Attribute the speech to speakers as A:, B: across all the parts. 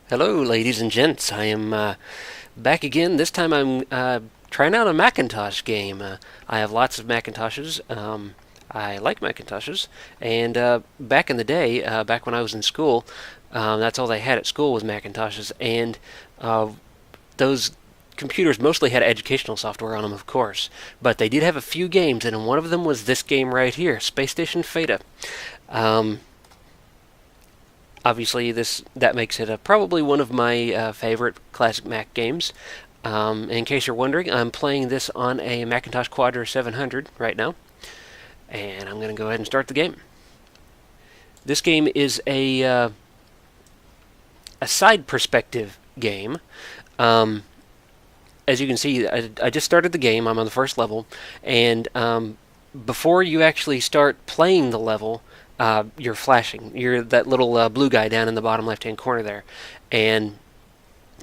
A: Hello, ladies and gents. I am back again. This time I'm trying out a Macintosh game. I have lots of Macintoshes. I like Macintoshes. And back in the day, back when I was in school, that's all they had at school was Macintoshes. And those computers mostly had educational software on them, of course. But they did have a few games, and one of them was this game right here, Spacestation Pheta. Um, Obviously, that makes it probably one of my favorite classic Mac games. In case you're wondering, I'm playing this on a Macintosh Quadra 700 right now, and I'm going to go ahead and start the game. This game is a side perspective game. As you can see, I just started the game. I'm on the first level, and before you actually start playing the level, you're flashing. You're that little blue guy down in the bottom left-hand corner there, and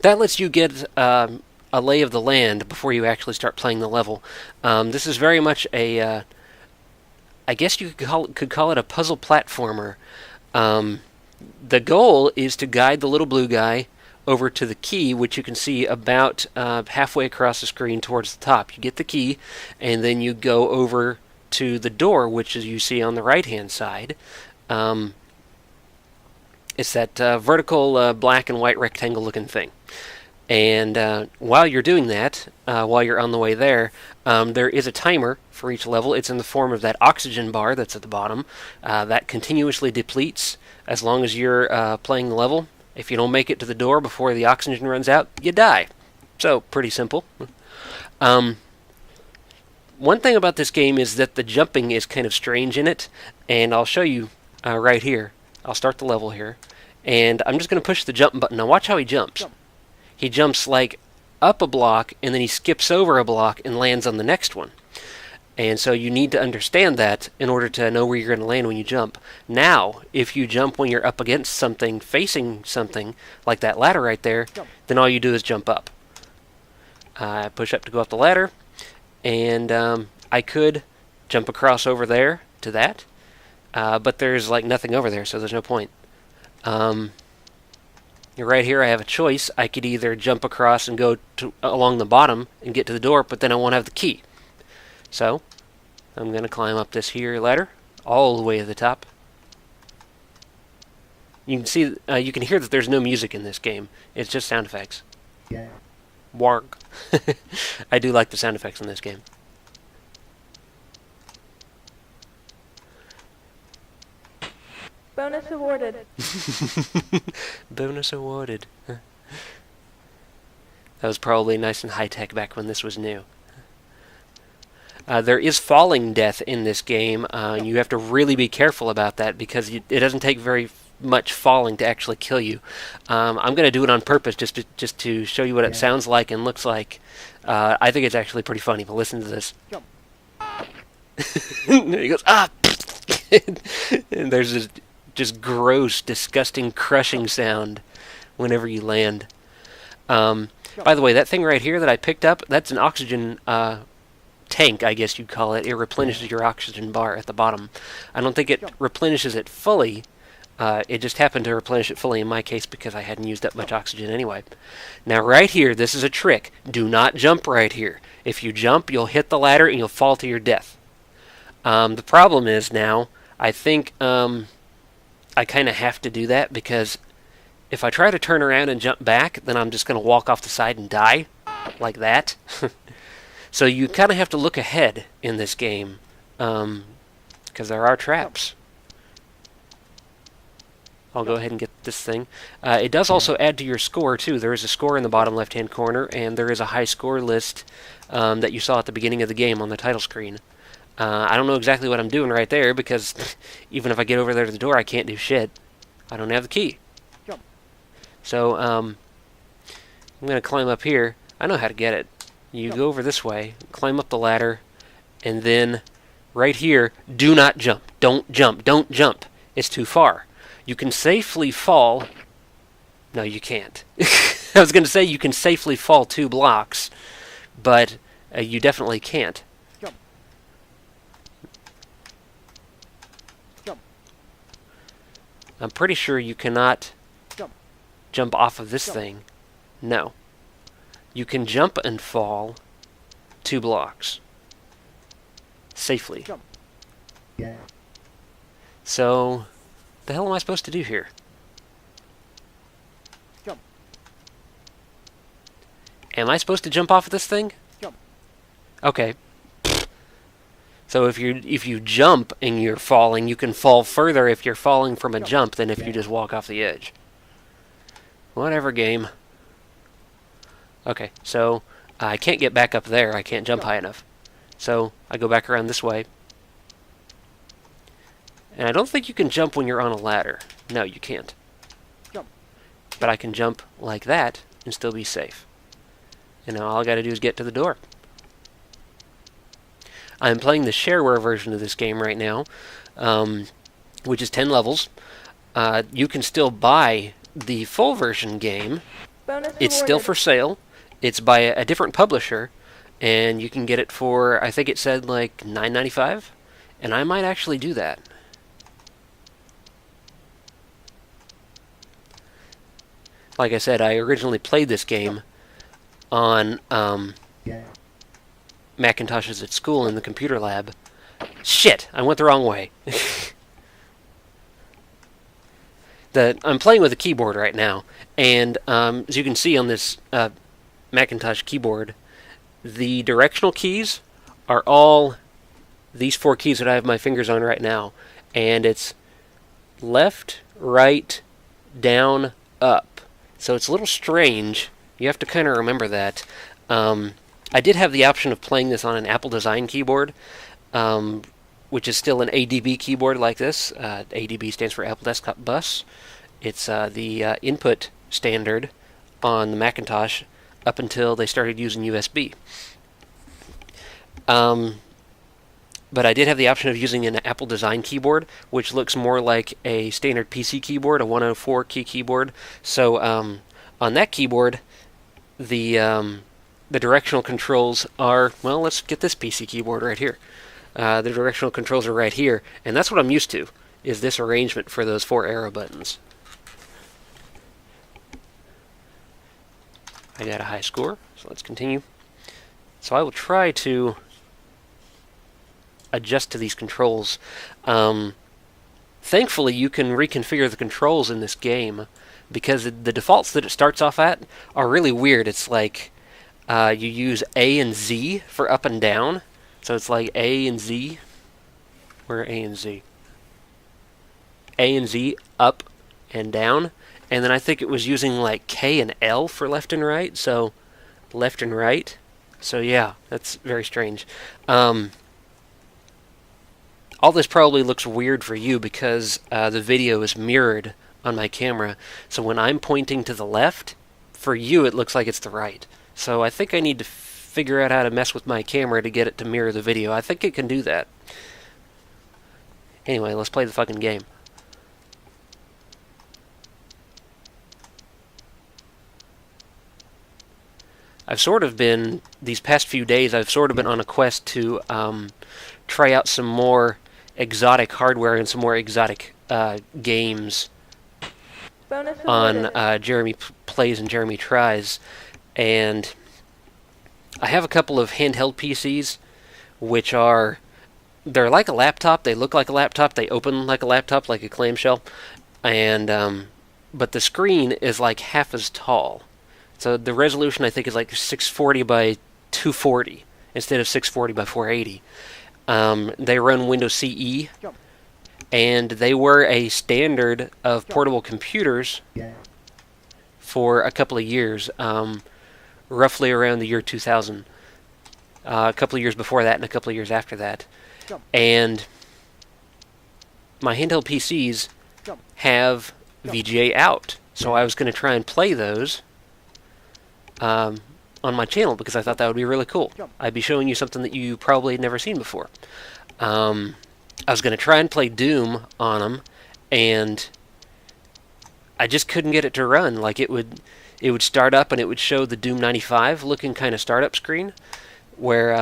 A: that lets you get a lay of the land before you actually start playing the level. This is very much a, I guess you could call it a puzzle platformer. The goal is to guide the little blue guy over to the key, which you can see about halfway across the screen towards the top. You get the key, and then you go over to the door, which is you see on the right-hand side. It's that vertical black and white rectangle-looking thing. And while you're doing that, while you're on the way there, there is a timer for each level. It's in the form of that oxygen bar that's at the bottom. That continuously depletes as long as you're playing the level. If you don't make it to the door before the oxygen runs out, you die. So, pretty simple. One thing about this game is that the jumping is kind of strange in it, and I'll show you right here. I'll start the level here, and I'm just going to push the jump button. Now watch how he jumps. He jumps like up a block, and then he skips over a block and lands on the next one. And so you need to understand that in order to know where you're going to land when you jump. Now, if you jump when you're up against something, facing something, like that ladder right there, then all you do is jump up. I push up to go up the ladder, and I could jump across over there to that, but there's like nothing over there, so there's no point. Right here I have a choice. I could either jump across and go along the bottom and get to the door, but then I won't have the key. So, I'm going to climb up this here ladder, all the way to the top. You can see, you can hear that there's no music in this game. It's just sound effects.
B: Yeah.
A: Warg. I do like the sound effects in this game.
C: Bonus awarded.
A: Bonus awarded. That was probably nice and high-tech back when this was new. There is falling death in this game. You have to really be careful about that because it doesn't take very much falling to actually kill you. I'm going to do it on purpose just to show you what it sounds like and looks like. I think it's actually pretty funny, but listen to this.
C: Jump.
A: There he goes, ah! And there's this just gross, disgusting, crushing sound whenever you land. By the way, that thing right here that I picked up, that's an oxygen tank, I guess you'd call it. It replenishes your oxygen bar at the bottom. I don't think it replenishes it fully. It just happened to replenish it fully in my case because I hadn't used up much oxygen anyway. Now right here, this is a trick. Do not jump right here. If you jump, you'll hit the ladder and you'll fall to your death. The problem is now, I think I kind of have to do that because if I try to turn around and jump back, then I'm just going to walk off the side and die, like that. So you kind of have to look ahead in this game, because there are traps. I'll go ahead and get this thing. It does also add to your score, too. There is a score in the bottom left-hand corner, and there is a high score list that you saw at the beginning of the game on the title screen. I don't know exactly what I'm doing right there, because even if I get over there to the door, I can't do shit. I don't have the key. So, I'm going to climb up here. I know how to get it. You go over this way, climb up the ladder, and then right here, do not jump. Don't jump. Don't jump. It's too far. You can safely fall. No, you can't. I was going to say you can safely fall 2 blocks, but you definitely can't.
C: Jump. Jump.
A: I'm pretty sure you cannot
C: Jump.
A: jump off of this thing. No. You can jump and fall 2 blocks. Safely. So, the hell am I supposed to do here? Am I supposed to jump off of this thing? Okay. So if you jump and you're falling, you can fall further if you're falling from a jump than if you just walk off the edge. Whatever, game. Okay, so I can't get back up there. I can't jump high enough. So I go back around this way. And I don't think you can jump when you're on a ladder. No, you can't. But I can jump like that and still be safe. And now all I gotta do is get to the door. I'm playing the shareware version of this game right now, which is 10 levels. You can still buy the full version game. It's still for sale. It's by a different publisher, and you can get it for, I think it said like $9.95, and I might actually do that. Like I said, I originally played this game on Macintoshes at school in the computer lab. Shit, I went the wrong way. I'm playing with a keyboard right now, and as you can see on this Macintosh keyboard, the directional keys are all these 4 keys that I have my fingers on right now, and it's left, right, down, up. So it's a little strange. You have to kind of remember that. I did have the option of playing this on an Apple Design keyboard, which is still an ADB keyboard like this. ADB stands for Apple Desktop Bus. It's the input standard on the Macintosh up until they started using USB. But I did have the option of using an Apple Design keyboard, which looks more like a standard PC keyboard, a 104 key keyboard. So on that keyboard, the directional controls are, well, let's get this PC keyboard right here. The directional controls are right here, and that's what I'm used to, is this arrangement for those 4 arrow buttons. I got a high score, so let's continue. So I will try to adjust to these controls. Thankfully, you can reconfigure the controls in this game, because the defaults that it starts off at are really weird. It's like you use A and Z for up and down. So it's like A and Z. Where are A and Z? A and Z, up and down. And then I think it was using like K and L for left and right. So left and right. So yeah, that's very strange. All this probably looks weird for you because the video is mirrored on my camera. So when I'm pointing to the left, for you it looks like it's the right. So I think I need to figure out how to mess with my camera to get it to mirror the video. I think it can do that. Anyway, let's play the fucking game. I've sort of been, these past few days, I've sort of been on a quest to try out some more exotic hardware and some more exotic games on Jeremy Plays and Jeremy Tries. And I have a couple of handheld PCs, which are, they're like a laptop, they look like a laptop, they open like a laptop, like a clamshell, and but the screen is like half as tall. So the resolution I think is like 640 by 240 instead of 640 by 480. They run Windows CE, and they were a standard of portable computers for a couple of years, roughly around the year 2000. A couple of years before that and a couple of years after that. And my handheld PCs have VGA out, so I was going to try and play those on my channel because I thought that would be really cool. I'd be showing you something that you probably had never seen before. I was going to try and play Doom on them, and I just couldn't get it to run. Like it would start up and it would show the Doom 95 looking kind of startup screen, where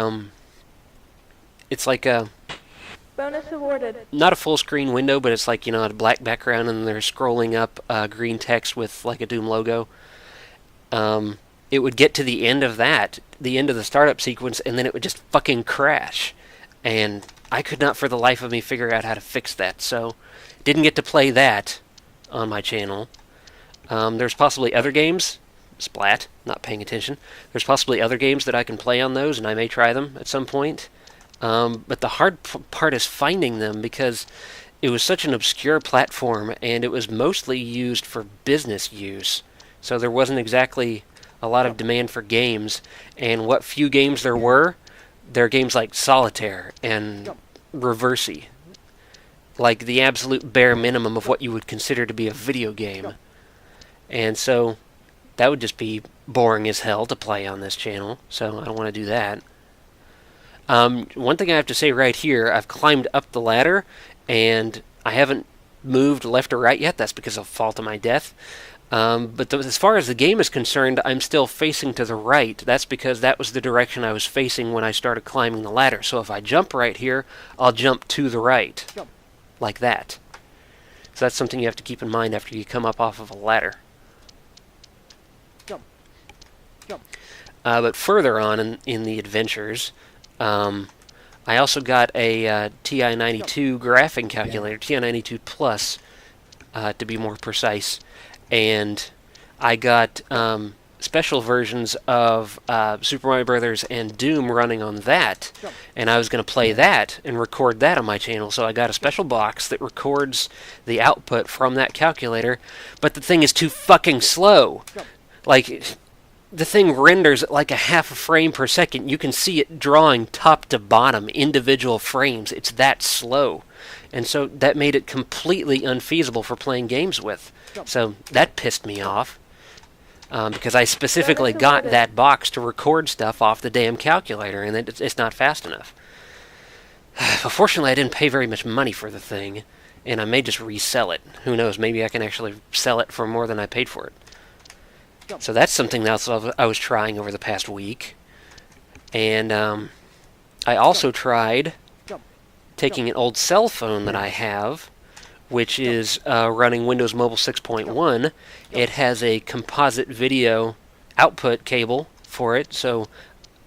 A: it's like a
B: Bonus awarded.
A: Not a full screen window, but it's like, a black background and they're scrolling up green text with like a Doom logo. It would get to the end of that, the end of the startup sequence, and then it would just fucking crash. And I could not for the life of me figure out how to fix that, so didn't get to play that on my channel. There's possibly other games, Splat, not paying attention. There's possibly other games that I can play on those, and I may try them at some point. But the hard part is finding them, because it was such an obscure platform, and it was mostly used for business use. So there wasn't exactly a lot of demand for games, and what few games there were games like Solitaire and Reversi. Like the absolute bare minimum of what you would consider to be a video game. And so that would just be boring as hell to play on this channel, so I don't want to do that. One thing I have to say right here, I've climbed up the ladder, and I haven't moved left or right yet. That's because of fall to my death. But as far as the game is concerned, I'm still facing to the right. That's because that was the direction I was facing when I started climbing the ladder. So if I jump right here, I'll jump to the right. Like that. So that's something you have to keep in mind after you come up off of a ladder. But further on in the adventures, I also got a TI-92 graphing calculator, TI-92 Plus, to be more precise. And I got special versions of Super Mario Brothers and Doom running on that. And I was going to play that and record that on my channel. So I got a special box that records the output from that calculator. But the thing is too fucking slow. Like, the thing renders at like a half a frame per second. You can see it drawing top to bottom, individual frames. It's that slow. And so that made it completely unfeasible for playing games with. So that pissed me off. Because I specifically got that box to record stuff off the damn calculator, and it's not fast enough. Fortunately, I didn't pay very much money for the thing, and I may just resell it. Who knows, maybe I can actually sell it for more than I paid for it. So that's something else I was trying over the past week. And I also tried taking an old cell phone that I have, which is running Windows Mobile 6.1. It has a composite video output cable for it, so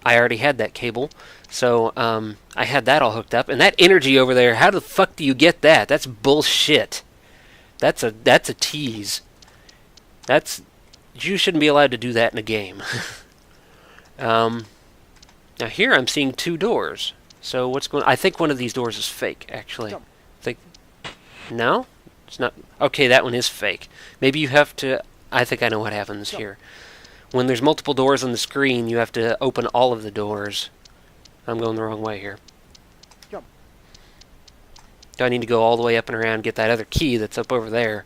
A: I already had that cable. So I had that all hooked up. And that energy over there, how the fuck do you get that? That's bullshit. That's a tease. You shouldn't be allowed to do that in a game. Now here I'm seeing two doors. So what's going on? I think one of these doors is fake, actually. No? It's not. Okay, that one is fake. Maybe you have to. I think I know what happens here. When there's multiple doors on the screen, you have to open all of the doors. I'm going the wrong way here. Do I need to go all the way up and around, get that other key that's up over there,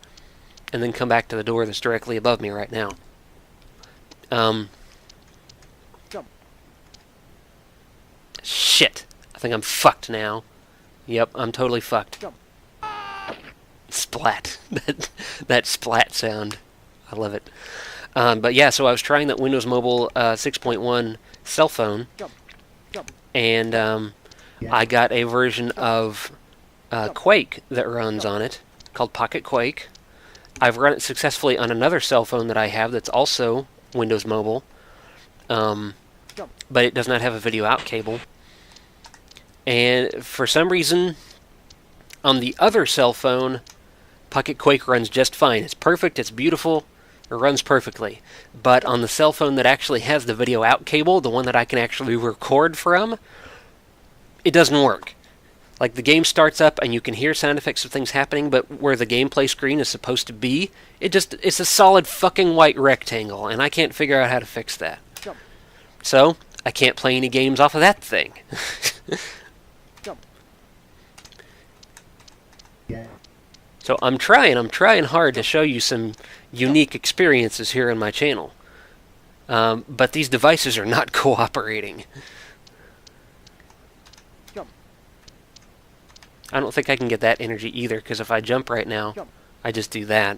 A: and then come back to the door that's directly above me right now? Shit. I think I'm fucked now. Yep, I'm totally fucked. Splat. that splat sound. I love it. But yeah, so I was trying that Windows Mobile 6.1 cell phone, and I got a version of Quake that runs on it, called Pocket Quake. I've run it successfully on another cell phone that I have that's also Windows Mobile, but it does not have a video out cable. And for some reason, on the other cell phone, Pocket Quake runs just fine. It's perfect, it's beautiful, it runs perfectly. But on the cell phone that actually has the video out cable, the one that I can actually record from, it doesn't work. Like, the game starts up and you can hear sound effects of things happening, but where the gameplay screen is supposed to be, it's a solid fucking white rectangle, and I can't figure out how to fix that. So, I can't play any games off of that thing. So I'm trying hard to show you some unique experiences here on my channel. But these devices are not cooperating. I don't think I can get that energy either, because if I jump right now, I just do that.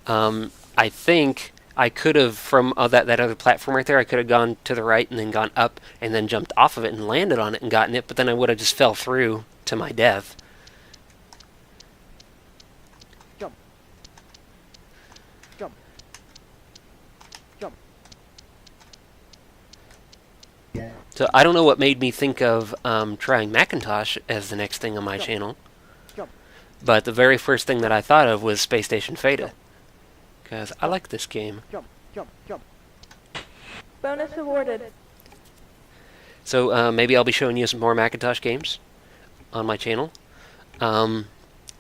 A: I think I could have, from that other platform right there, I could have gone to the right and then gone up and then jumped off of it and landed on it and gotten it, but then I would have just fell through to my death.
B: Jump. Jump. Jump.
A: So I don't know what made me think of trying Macintosh as the next thing on my channel, but the very first thing that I thought of was Spacestation Pheta, because I like this game.
B: Jump. Jump. Jump.
C: Bonus awarded.
A: So maybe I'll be showing you some more Macintosh games on my channel.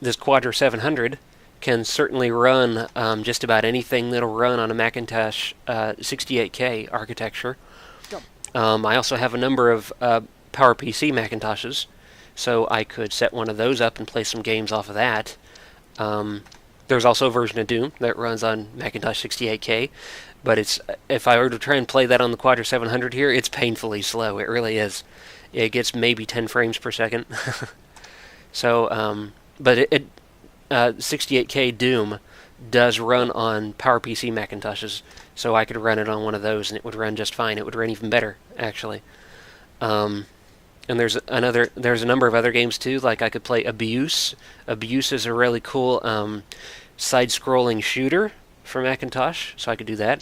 A: This Quadra 700 can certainly run just about anything that'll run on a Macintosh 68K architecture. I also have a number of PowerPC Macintoshes, so I could set one of those up and play some games off of that. There's also a version of Doom that runs on Macintosh 68K, but if I were to try and play that on the Quadra 700 here, it's painfully slow. It really is. It gets maybe 10 frames per second. So, but 68K Doom does run on PowerPC Macintoshes, so I could run it on one of those and it would run just fine. It would run even better, actually. And there's a number of other games too, like I could play Abuse. Abuse is a really cool side-scrolling shooter for Macintosh, so I could do that.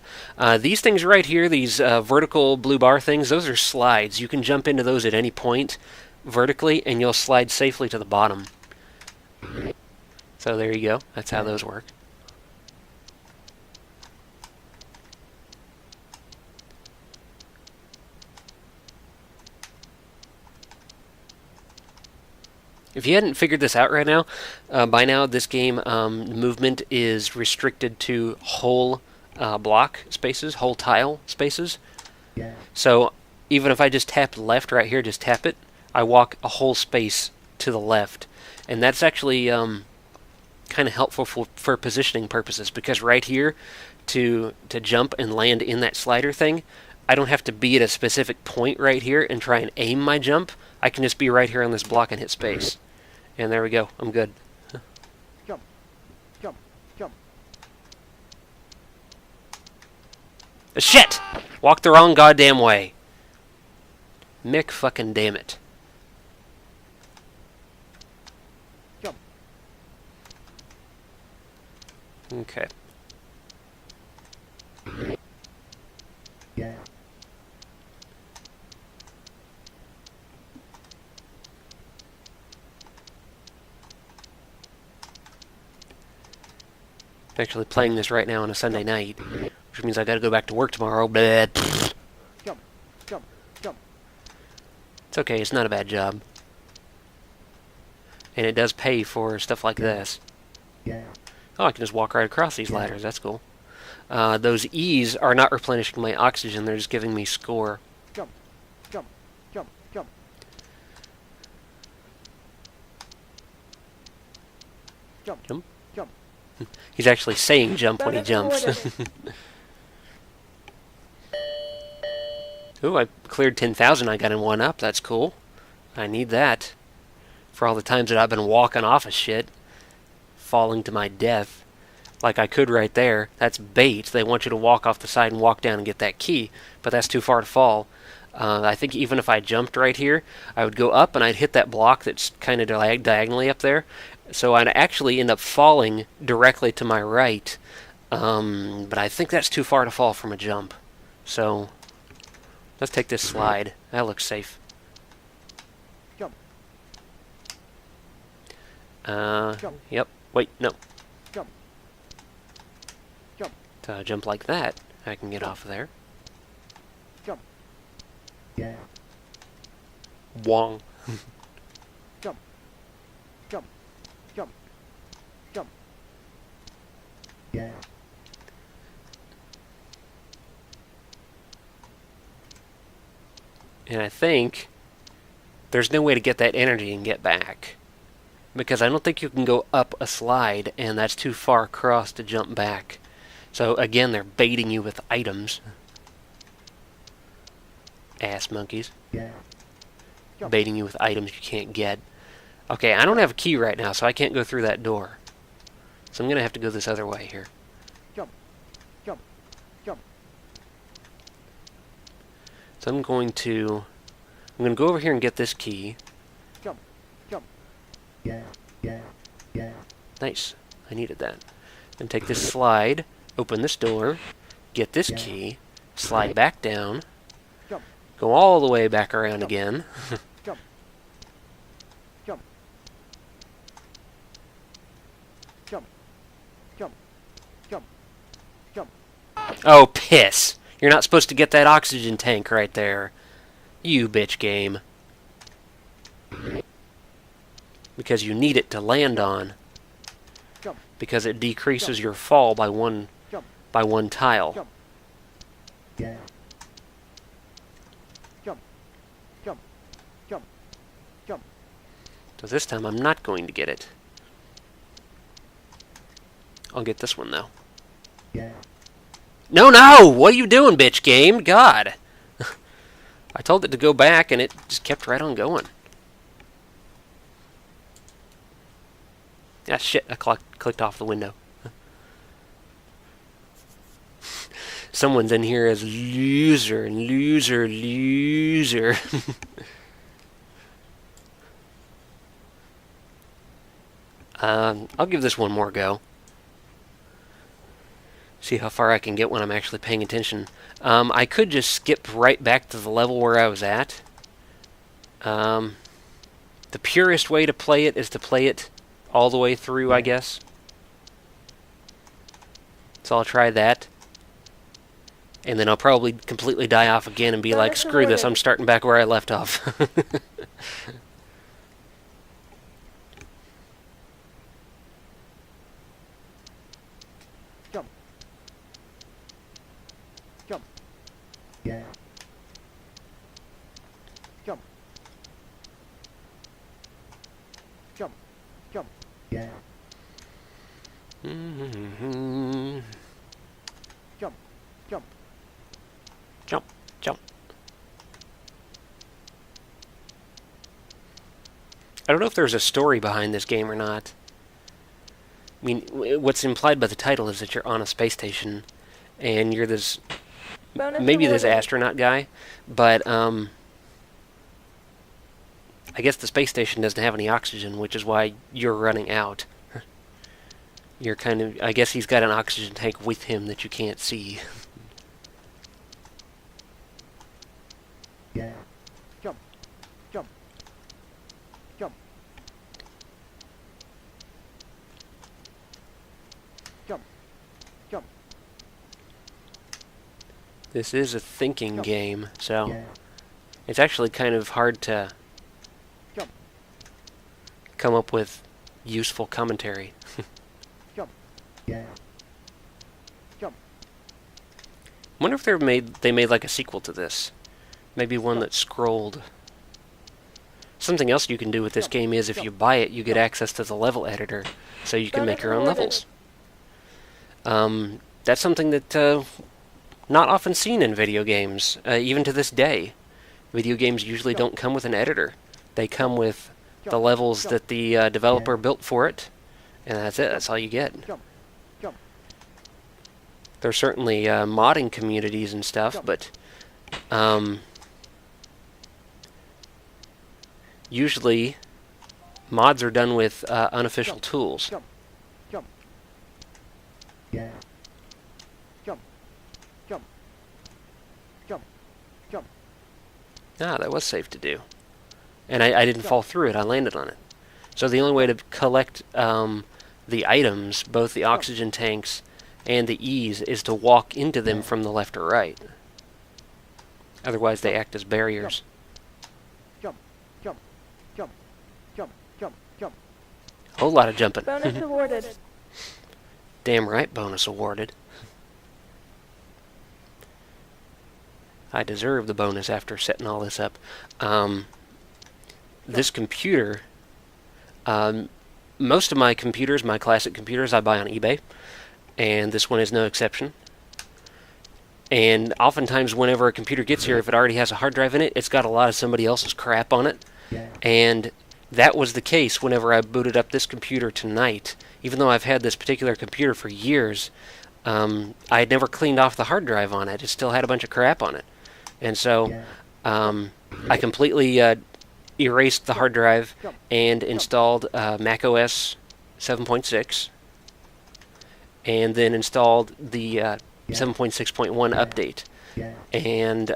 A: These things right here, these vertical blue bar things, those are slides. You can jump into those at any point vertically, and you'll slide safely to the bottom. So there you go. That's how those work. If you hadn't figured this out right now, by now this game movement is restricted to whole block spaces, whole tile spaces. So even if I just tap left right here, just tap it, I walk a whole space to the left. And that's actually kind of helpful for positioning purposes, because right here, to jump and land in that slider thing, I don't have to be at a specific point right here and try and aim my jump. I can just be right here on this block and hit space. And there we go. I'm good.
B: Jump. Jump. Jump.
A: Shit! Walked the wrong goddamn way. Mick fucking damn it.
B: Jump.
A: Okay. Actually playing this right now on a Sunday night, which means I gotta go back to work tomorrow. But
B: Jump. Jump. Jump.
A: it's okay, it's not a bad job. And it does pay for stuff like this. Oh, I can just walk right across these ladders, that's cool. Those E's are not replenishing my oxygen, they're just giving me score.
B: Jump. Jump. Jump. Jump. Jump.
A: Jump?
B: Jump.
A: He's actually saying jump when he jumps. Ooh, I cleared 10,000, I got in one up, that's cool. I need that. For all the times that I've been walking off of shit, falling to my death. Like I could right there. That's bait. They want you to walk off the side and walk down and get that key, but that's too far to fall. I think even if I jumped right here, I would go up and I'd hit that block that's kind of diagonally up there. So I'd actually end up falling directly to my right. But I think that's too far to fall from a jump. So let's take this slide. That looks safe.
B: Jump. Jump.
A: Yep. Wait, no.
B: Jump. Jump.
A: Jump like that. I can get off of there.
B: Jump.
A: Wong.
B: Jump. Jump. Jump. Jump.
A: And I think there's no way to get that energy and get back. Because I don't think you can go up a slide, and that's too far across to jump back. So again, they're baiting you with items. Ass monkeys. Baiting you with items you can't get. Okay, I don't have a key right now, so I can't go through that door. So I'm going to have to go this other way here.
B: Jump. Jump. Jump.
A: So I'm going to go over here and get this key.
B: Jump. Jump.
A: Nice. I needed that. Then take this slide, open this door, get this key, slide back down,
B: Jump.
A: go all the way back around again.
B: Jump. Jump. Jump. Jump. Jump. Jump.
A: Oh, piss! You're not supposed to get that oxygen tank right there. You bitch game. Because you need it to land on.
B: Jump.
A: Because it decreases your fall by one
B: Jump.
A: tile.
B: Jump. Jump. Jump. Jump. Jump.
A: So this time I'm not going to get it. I'll get this one though. No, no! What are you doing, bitch game? God! I told it to go back and it just kept right on going. Ah, shit, I clicked off the window. Someone's in here as loser, loser, loser. I'll give this one more go. See how far I can get when I'm actually paying attention. I could just skip right back to the level where I was at. The purest way to play it is to play it all the way through, I guess. So I'll try that. And then I'll probably completely die off again and be like, screw this, I'm starting back where I left off.
B: Jump. Jump. Jump. Jump. Jump. Jump. Jump.
A: Jump, jump. I don't know if there's a story behind this game or not. I mean, what's implied by the title is that you're on a space station, and you're this, maybe this astronaut guy, but I guess the space station doesn't have any oxygen, which is why you're running out. You're kind of, I guess he's got an oxygen tank with him that you can't see.
B: Jump. Jump. Jump. Jump. Jump.
A: This is a thinking game, so it's actually kind of hard to
B: Jump.
A: come up with useful commentary.
B: Jump. Jump.
A: I wonder if they made like a sequel to this. Maybe one that's scrolled. Something else you can do with this game is if you buy it, you get access to the level editor, so you can make your own levels. That's something that not often seen in video games, even to this day. Video games usually don't come with an editor. They come with the levels that the developer built for it, and that's it. That's all you get. There's certainly modding communities and stuff, but usually mods are done with unofficial tools.
B: Jump. Jump. Jump. Jump. Jump. Jump.
A: Ah, that was safe to do. And I didn't fall through it, I landed on it. So the only way to collect the items, both the oxygen tanks and the E's, is to walk into them from the left or right. Otherwise they act as barriers.
B: Jump. Jump. Jump. Jump. Jump. Jump.
A: Whole lot of jumping.
C: Bonus awarded.
A: Damn right, bonus awarded. I deserve the bonus after setting all this up. This computer, most of my computers, my classic computers, I buy on eBay, and this one is no exception. And oftentimes whenever a computer gets here, if it already has a hard drive in it, it's got a lot of somebody else's crap on it. And that was the case whenever I booted up this computer tonight. Even though I've had this particular computer for years, I had never cleaned off the hard drive on it. It still had a bunch of crap on it. And so I completely erased the hard drive and installed Mac OS 7.6, and then installed the 7.6.1 update. And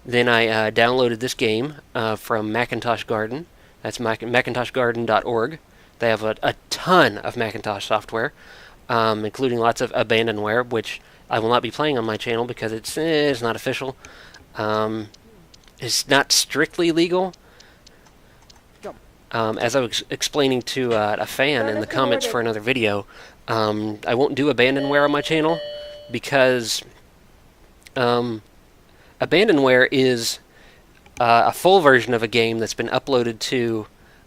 A: then I downloaded this game from Macintosh Garden. That's MacintoshGarden.org. They have a ton of Macintosh software, including lots of abandonware, which I will not be playing on my channel because it's not official. It's not strictly legal. As I was explaining to a fan in the comments for another video, I won't do abandonware on my channel because abandonware is a full version of a game that's been uploaded to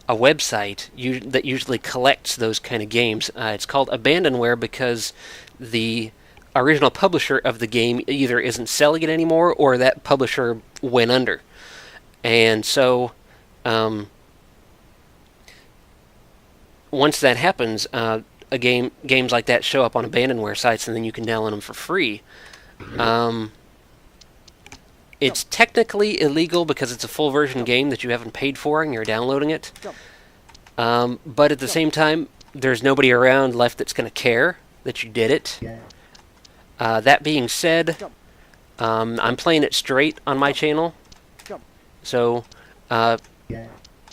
A: a website that usually collects those kind of games. It's called abandonware because the original publisher of the game either isn't selling it anymore or that publisher went under. And so once that happens, games like that show up on abandonware sites, and then you can download them for free. It's technically illegal because it's a full version game that you haven't paid for and you're downloading it. But at the same time, there's nobody around left that's going to care that you did it. That being said, I'm playing it straight on my channel. So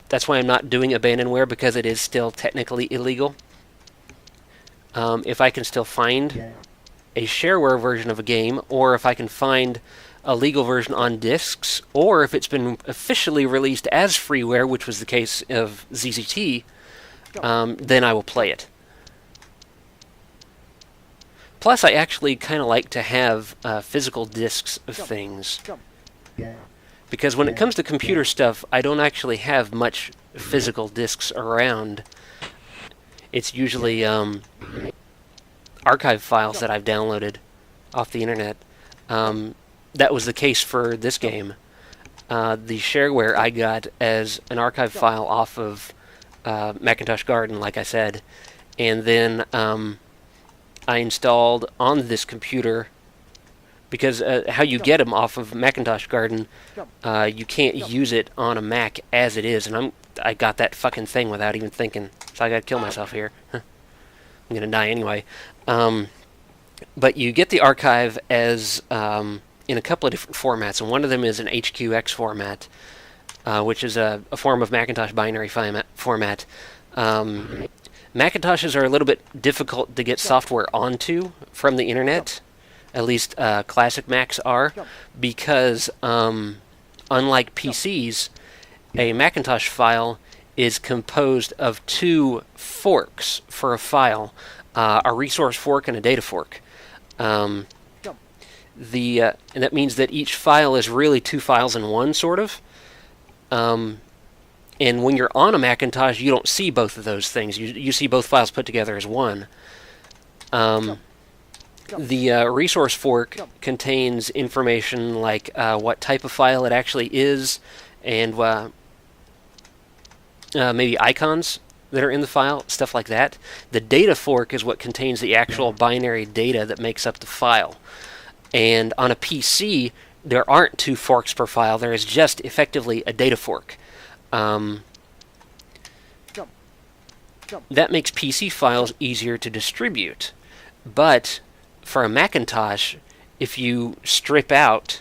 A: that's why I'm not doing abandonware, because it is still technically illegal. If I can still find a shareware version of a game, or if I can find a legal version on discs, or if it's been officially released as freeware, which was the case of ZZT, then I will play it. Plus, I actually kind of like to have physical discs of things, because when it comes to computer stuff, I don't actually have much physical discs around. It's usually archive files that I've downloaded off the internet. That was the case for this game. The shareware I got as an archive file off of Macintosh Garden, like I said, and then I installed on this computer, because how you get them off of Macintosh Garden, you can't use it on a Mac as it is, and I got that fucking thing without even thinking, so I gotta kill myself here. I'm gonna die anyway. But you get the archive as in a couple of different formats, and one of them is an HQX format, which is a form of Macintosh binary format. Macintoshes are a little bit difficult to get software onto from the internet, at least classic Macs are, because unlike PCs, a Macintosh file is composed of two forks for a file, a resource fork and a data fork. And that means that each file is really two files in one, sort of. And when you're on a Macintosh, you don't see both of those things. You see both files put together as one. The resource fork contains information like what type of file it actually is, and maybe icons that are in the file, stuff like that. The data fork is what contains the actual binary data that makes up the file. And on a PC, there aren't two forks per file. There is just effectively a data fork. That makes PC files easier to distribute. But for a Macintosh, if you strip out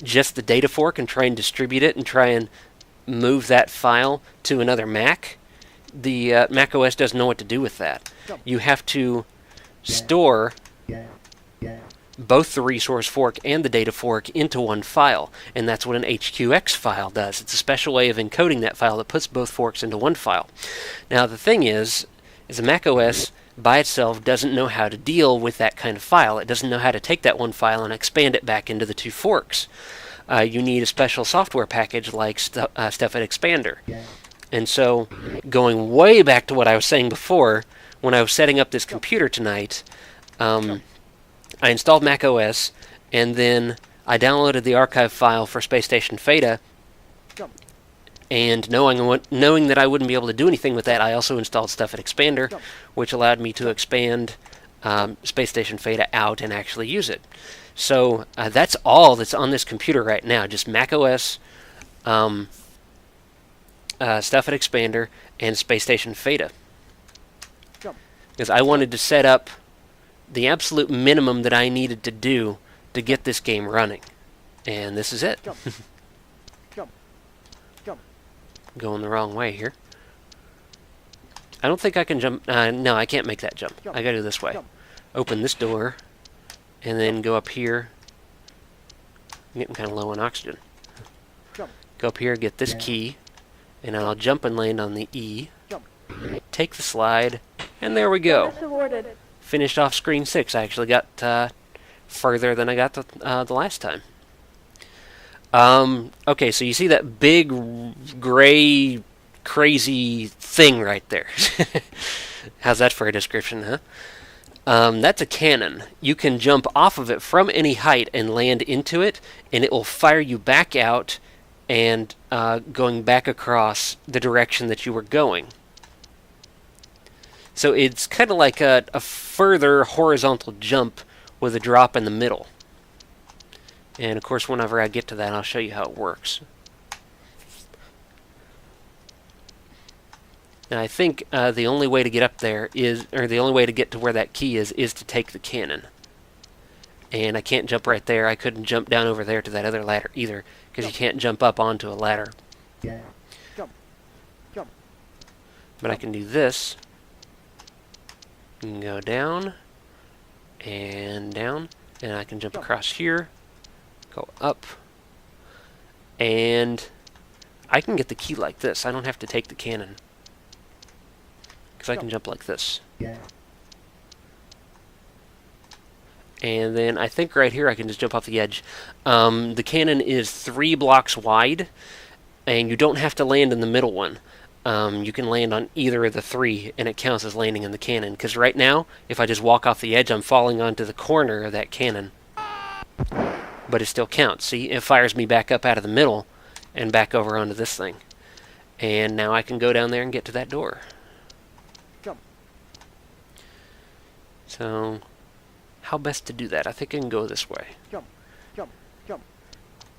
A: just the data fork and try and distribute it and try and move that file to another Mac, the Mac OS doesn't know what to do with that. You have to store both the resource fork and the data fork into one file, and that's what an HQX file does. It's a special way of encoding that file that puts both forks into one file. Now the thing is the Mac OS by itself doesn't know how to deal with that kind of file. It doesn't know how to take that one file and expand it back into the two forks. You need a special software package like Stuffed Expander. And so, going way back to what I was saying before, when I was setting up this computer tonight, I installed Mac OS, and then I downloaded the archive file for Spacestation Pheta, and knowing that I wouldn't be able to do anything with that, I also installed Stuffed Expander, which allowed me to expand Spacestation Pheta out and actually use it. So that's all that's on this computer right now, just Mac OS, Stuff at Expander, and Spacestation Pheta. Because I wanted to set up the absolute minimum that I needed to do to get this game running. And this is it. Going the wrong way here. I don't think I can jump. No, I can't make that jump. I gotta do this way. Open this door, and then go up here. I'm getting kind of low on oxygen. Go up here, get this key, and I'll jump and land on the E. Take the slide, and there we go.
C: Bonus awarded.
A: Finished off screen 6. I actually got further than I got the last time. Okay, so you see that big gray crazy thing right there. How's that for a description, huh? That's a cannon. You can jump off of it from any height and land into it, and it will fire you back out and going back across the direction that you were going. So it's kind of like a further horizontal jump with a drop in the middle. And of course, whenever I get to that, I'll show you how it works. And I think the only way to get up there is, or the only way to get to where that key is to take the cannon. And I can't jump right there. I couldn't jump down over there to that other ladder either, because you can't jump up onto a ladder. But I can do this. You can go down, and I can jump across here, go up, and I can get the key like this. I don't have to take the cannon, because I can jump like this. And then I think right here I can just jump off the edge. The cannon is 3 blocks wide, and you don't have to land in the middle one. You can land on either of the 3, and it counts as landing in the cannon. Because right now, if I just walk off the edge, I'm falling onto the corner of that cannon. But it still counts. See, it fires me back up out of the middle and back over onto this thing. And now I can go down there and get to that door. So, how best to do that? I think I can go this way.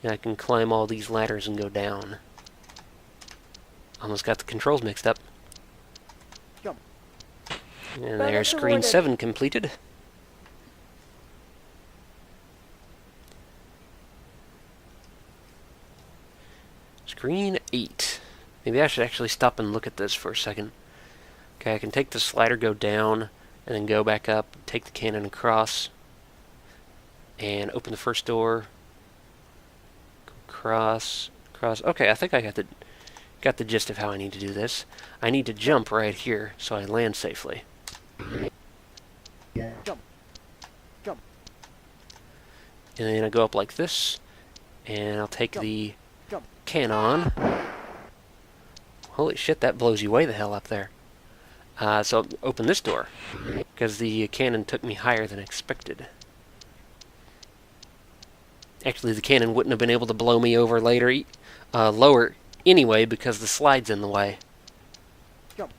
A: And I can climb all these ladders and go down. Almost got the controls mixed up. And there's screen 7 completed. Screen 8. Maybe I should actually stop and look at this for a second. Okay, I can take the slider, go down, and then go back up, take the cannon across, and open the first door. Go across. Okay, I think I got the gist of how I need to do this. I need to jump right here so I land safely.
B: Jump.
A: And then I go up like this, and I'll take the cannon. Holy shit, that blows you way the hell up there. So I'll open this door, because the cannon took me higher than expected. Actually, the cannon wouldn't have been able to blow me over later, lower anyway, because the slide's in the way.
B: Jump.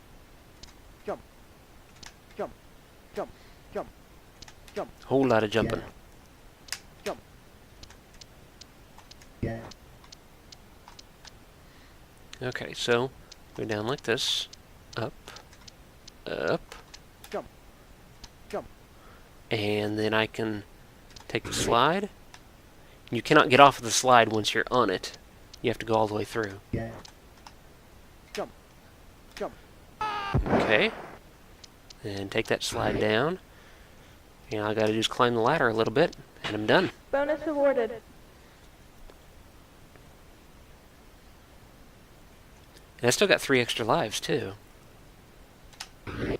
A: Whole lot of jumping.
B: Jump.
A: Okay, so go down like this, up,
B: Jump.
A: and then I can take the slide. You cannot get off of the slide once you're on it. You have to go all the way through.
B: Jump.
A: Okay. And take that slide down. And all I gotta do is climb the ladder a little bit, and I'm done.
C: Bonus awarded.
A: And I still got 3 extra lives, too. Oh,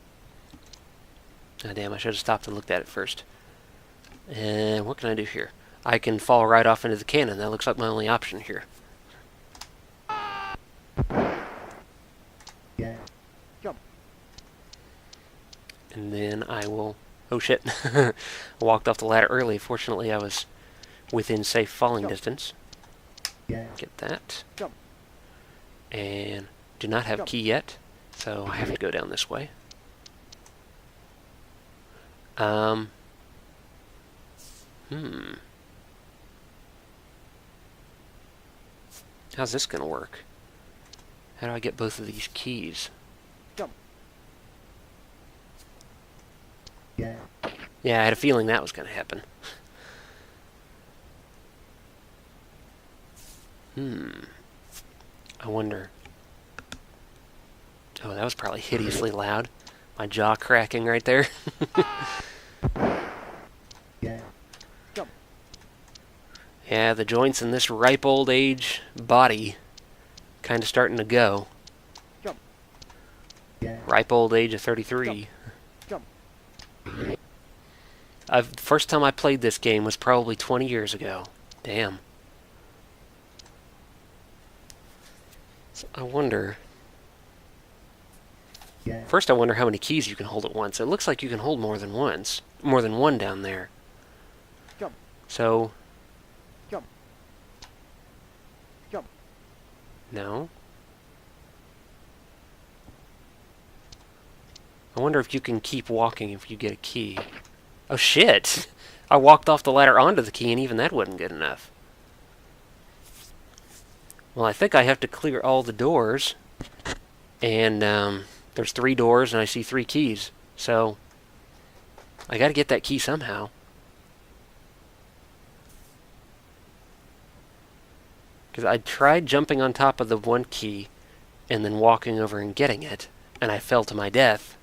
A: damn, I should have stopped and looked at it first. And what can I do here? I can fall right off into the cannon. That looks like my only option here.
B: Jump.
A: And then I will... Oh, shit. I walked off the ladder early. Fortunately, I was within safe falling distance. Get that.
B: Jump.
A: And do not have key yet, so I have to go down this way. Um, hmm. How's this going to work? How do I get both of these keys?
B: Jump.
A: Yeah, I had a feeling that was going to happen. I wonder. Oh, that was probably hideously loud. My jaw cracking right there.
B: Jump.
A: Yeah, the joints in this ripe old age body kind of starting to go.
B: Jump.
A: Ripe old age of 33.
B: Jump.
A: First time I played this game was probably 20 years ago. Damn. So I wonder... First I wonder how many keys you can hold at once. It looks like you can hold more than one down there.
B: Jump.
A: So...
B: Jump. Jump.
A: No. I wonder if you can keep walking if you get a key. Oh shit! I walked off the ladder onto the key and even that wasn't good enough. Well, I think I have to clear all the doors. And there's 3 doors and I see 3 keys. So I gotta get that key somehow. Because I tried jumping on top of the one key and then walking over and getting it, and I fell to my death.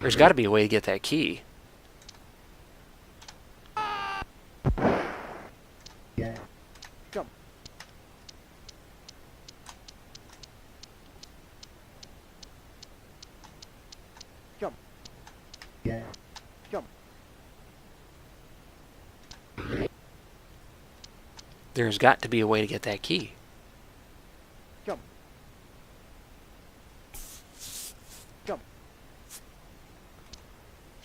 A: There's got to be a way to get that key.
B: Jump. Jump. Jump.
A: There's got to be a way to get that key.
B: Jump. Jump.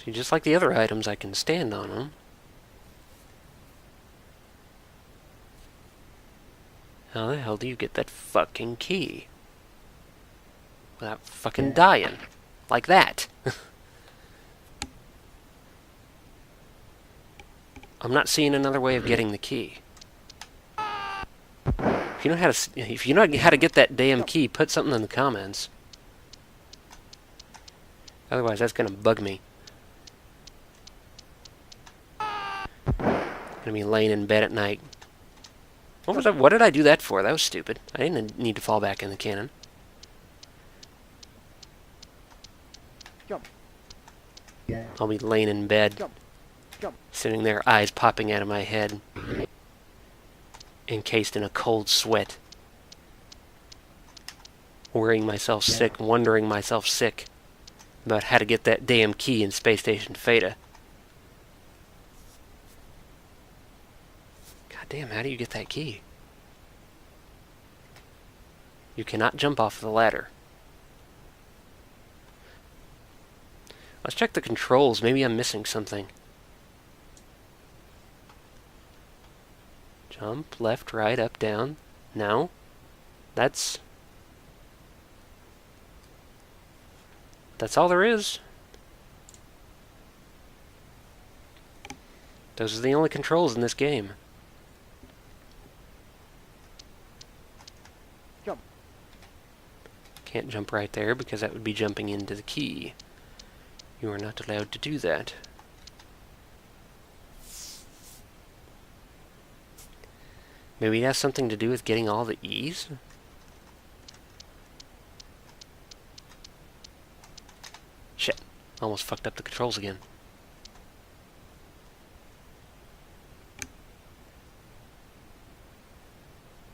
A: See, just like the other items, I can stand on them. How the hell do you get that fucking key? Without fucking dying. Like that. I'm not seeing another way of getting the key. If you know how to get that damn key, put something in the comments. Otherwise, that's gonna bug me. Gonna be laying in bed at night. What did I do that for? That was stupid. I didn't need to fall back in the cannon.
B: Jump.
A: I'll be laying in bed,
B: Jump. Jump.
A: sitting there, eyes popping out of my head, encased in a cold sweat, worrying myself sick, wondering myself sick about how to get that damn key in Spacestation Pheta. God damn, how do you get that key? You cannot jump off the ladder. Let's check the controls. Maybe I'm missing something. Jump, left, right, up, down. No. That's all there is. Those are the only controls in this game.
B: Jump.
A: Can't jump right there because that would be jumping into the key. You are not allowed to do that. Maybe it has something to do with getting all the E's? Shit. Almost fucked up the controls again.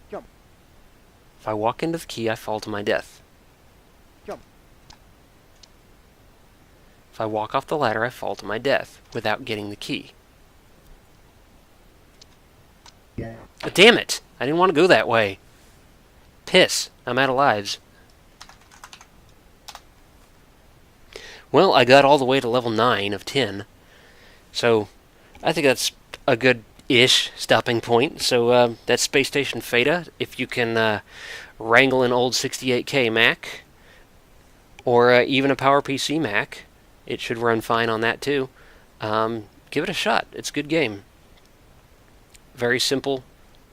B: Jump.
A: If I walk into the key, I fall to my death.
B: Jump.
A: If I walk off the ladder, I fall to my death without getting the key. Oh, damn it! I didn't want to go that way. Piss. I'm out of lives. Well, I got all the way to level 9 of 10. So, I think that's a good-ish stopping point. So, that's Spacestation Pheta. If you can wrangle an old 68K Mac, or even a PowerPC Mac. It should run fine on that too. Give it a shot. It's a good game. Very simple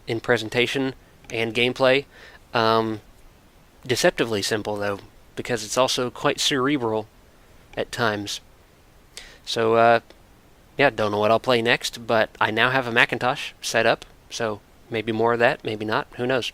A: in presentation and gameplay. Deceptively simple, though, because it's also quite cerebral at times. So, yeah, don't know what I'll play next, but I now have a Macintosh set up, so maybe more of that, maybe not, who knows.